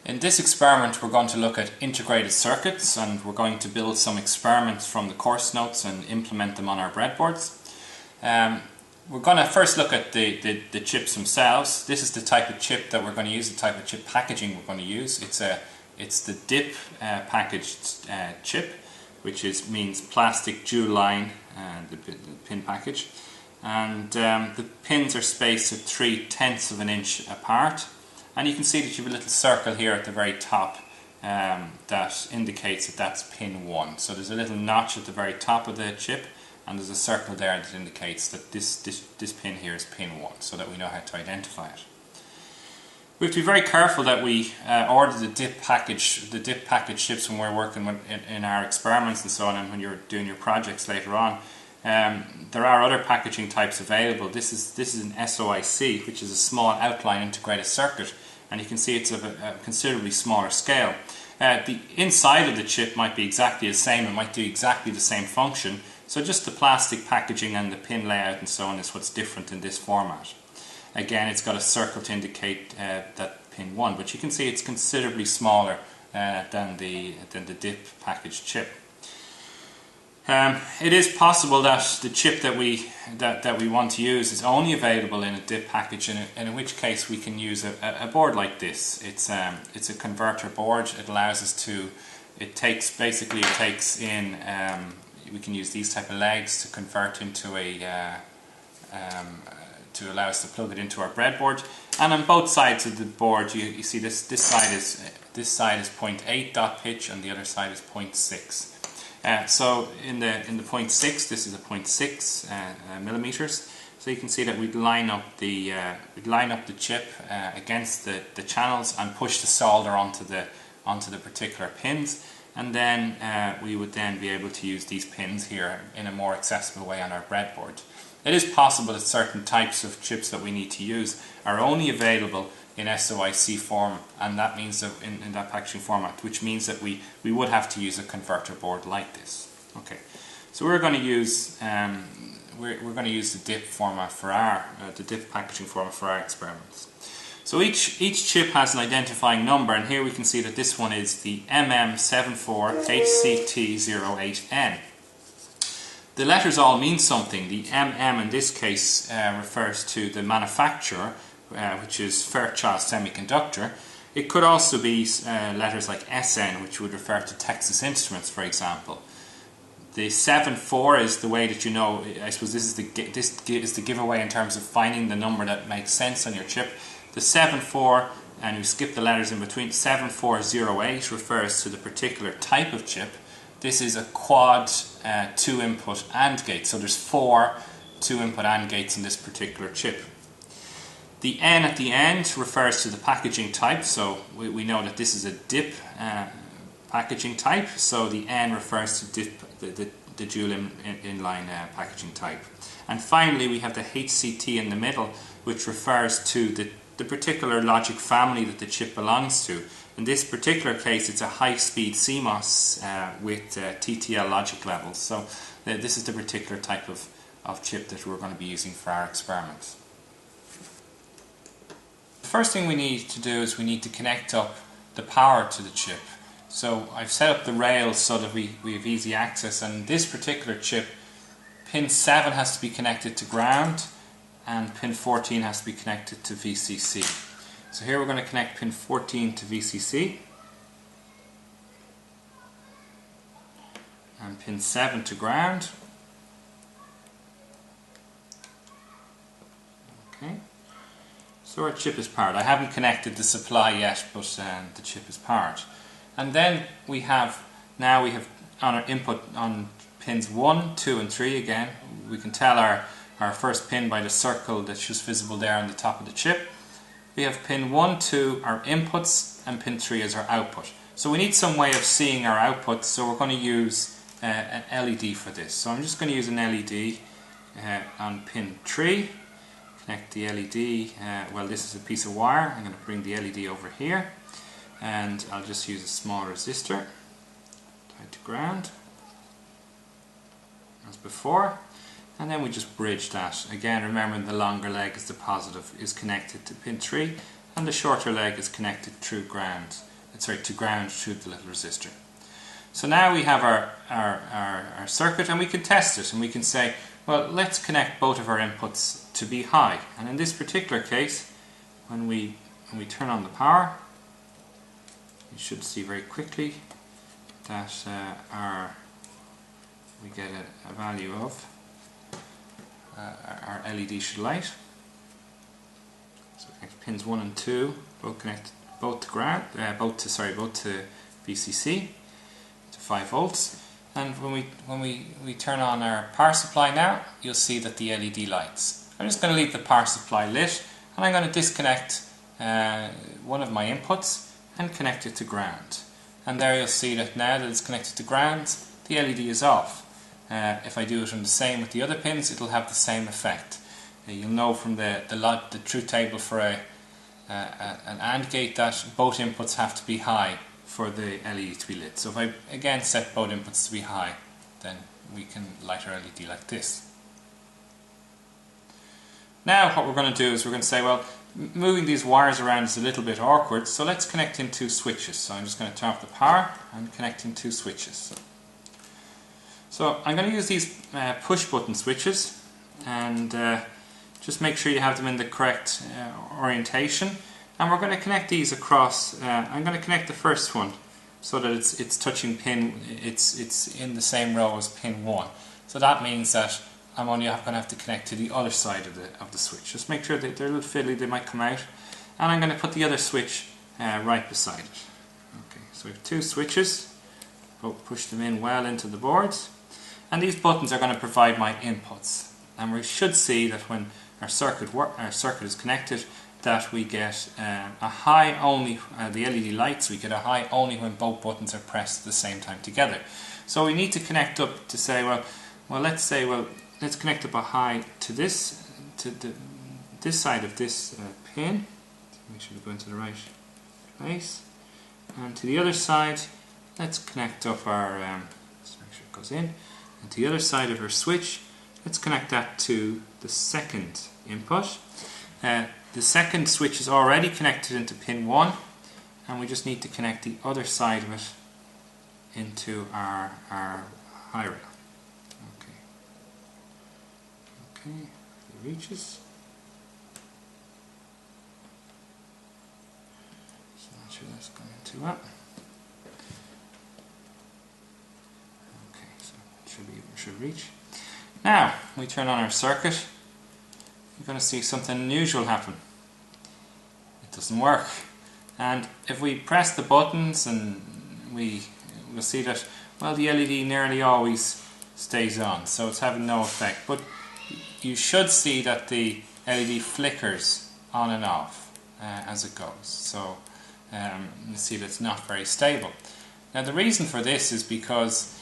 In this experiment we're going to look at integrated circuits, and we're going to build some experiments from the course notes and implement them on our breadboards. We're going to first look at the chips themselves. This is the type of chip that we're going to use, the type of chip packaging we're going to use. It's the DIP packaged chip, which means plastic dual line, the pin package. And the pins are spaced at 3/10 of an inch apart. And you can see that you have a little circle here at the very top that indicates that that's pin 1. So there's a little notch at the very top of the chip, and there's a circle there that indicates that this pin here is pin 1, so that we know how to identify it. We have to be very careful that we order the DIP package chips when we're working in our experiments and so on, and when you're doing your projects later on. There are other packaging types available. This is an SOIC, which is a small outline integrated circuit, and you can see it's of a considerably smaller scale. The inside of the chip might be exactly the same, it might do exactly the same function, so just the plastic packaging and the pin layout and so on is what's different in this format. Again, it's got a circle to indicate that pin 1, but you can see it's considerably smaller than the DIP packaged chip. It is possible that the chip that we want to use is only available in a DIP package, and in which case we can use a board like this. It's a converter board. It allows us to. It takes in. We can use these type of legs to convert into to allow us to plug it into our breadboard. And on both sides of the board, you see this side is 0.8 dot pitch, and the other side is 0.6. So in the 0.6, this is a 0.6 millimeters. So you can see that we'd line up the chip against the channels and push the solder onto the particular pins, and then we would then be able to use these pins here in a more accessible way on our breadboard. It is possible that certain types of chips that we need to use are only available in SOIC form, and that means that in that packaging format, which means that we would have to use a converter board like this. Okay, so we're going to use the DIP format for the DIP packaging format for our experiments. So each chip has an identifying number, and here we can see that this one is the MM74HCT08N. The letters all mean something. The MM in this case refers to the manufacturer, which is Fairchild Semiconductor. It could also be letters like SN, which would refer to Texas Instruments, for example. The 74 is the way that you know. I suppose this is the giveaway in terms of finding the number that makes sense on your chip. The 74, and you skip the letters in between, 7408 refers to the particular type of chip. This is a quad 2-input AND gate, so there's 4 2-input AND gates in this particular chip. The N at the end refers to the packaging type, so we know that this is a DIP packaging type, so the N refers to DIP, the dual inline packaging type. And finally we have the HCT in the middle, which refers to the particular logic family that the chip belongs to. In this particular case, it's a high-speed CMOS with TTL logic levels. So this is the particular type of chip that we're going to be using for our experiments. The first thing we need to do is we need to connect up the power to the chip. So I've set up the rails so that we have easy access, and this particular chip, pin 7 has to be connected to ground, and pin 14 has to be connected to VCC. So here we're going to connect pin 14 to VCC and pin 7 to ground. Okay, so our chip is powered. I haven't connected the supply yet, but the chip is powered. And then we have on our input on pins 1, 2 and 3 again, we can tell our first pin by the circle that's just visible there on the top of the chip. We have pin 1, 2 our inputs, and pin 3 is our output. So we need some way of seeing our output, so we're going to use an LED for this. So I'm just going to use an LED on pin 3, connect the LED, well, this is a piece of wire. I'm going to bring the LED over here, and I'll just use a small resistor tied to ground as before. And then we just bridge that. Again, remembering the longer leg is the positive, is connected to pin 3, and the shorter leg is connected through ground to ground through the little resistor. So now we have our circuit, and we can test it, and we can say, well, let's connect both of our inputs to be high. And in this particular case, when we turn on the power, you should see very quickly that we get a value of our LED should light. So we connect pins 1 and 2, both to ground, both to VCC, to 5 volts. And when we turn on our power supply now, you'll see that the LED lights. I'm just going to leave the power supply lit, and I'm going to disconnect one of my inputs and connect it to ground. And there you'll see that now that it's connected to ground, the LED is off. If I do it on the same with the other pins, it'll have the same effect. You'll know from the truth table for an AND gate that both inputs have to be high for the LED to be lit. So if I again set both inputs to be high, then we can light our LED like this. Now what we're going to do is we're going to say, well, moving these wires around is a little bit awkward, so let's connect in 2 switches. So I'm just going to turn off the power and connect in 2 switches. So I'm going to use these push button switches, and just make sure you have them in the correct orientation. And we're going to connect these across. I'm going to connect the first one so that it's touching pin. It's in the same row as pin 1. So that means that I'm only going to have to connect to the other side of the switch. Just make sure that they're a little fiddly, they might come out. And I'm going to put the other switch right beside it. Okay, so we have 2 switches. Both push them in well into the boards. And these buttons are going to provide my inputs. And we should see that when our circuit is connected, that we get a high only, the LED lights, we get a high only when both buttons are pressed at the same time together. So we need to connect up to say, well let's connect up a high to this side of this pin. Make sure we go into the right place. And to the other side, let's connect up our, let's make sure it goes in. And to the other side of our switch, let's connect that to the second input. The second switch is already connected into pin 1, and we just need to connect the other side of it into our high rail. Okay, it reaches. So not sure that's going into that. Okay, so it should reach. Now we turn on our circuit. You're going to see something unusual happen. It doesn't work. And if we press the buttons, and we'll see that, well, the LED nearly always stays on, so it's having no effect. But you should see that the LED flickers on and off as it goes. So you see that it's not very stable. Now the reason for this is because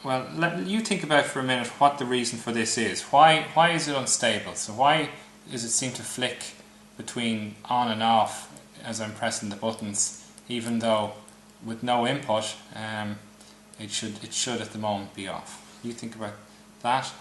well, you think about for a minute what the reason for this is. Why is it unstable? So why does it seem to flick between on and off as I'm pressing the buttons, even though with no input it should at the moment be off? You think about that.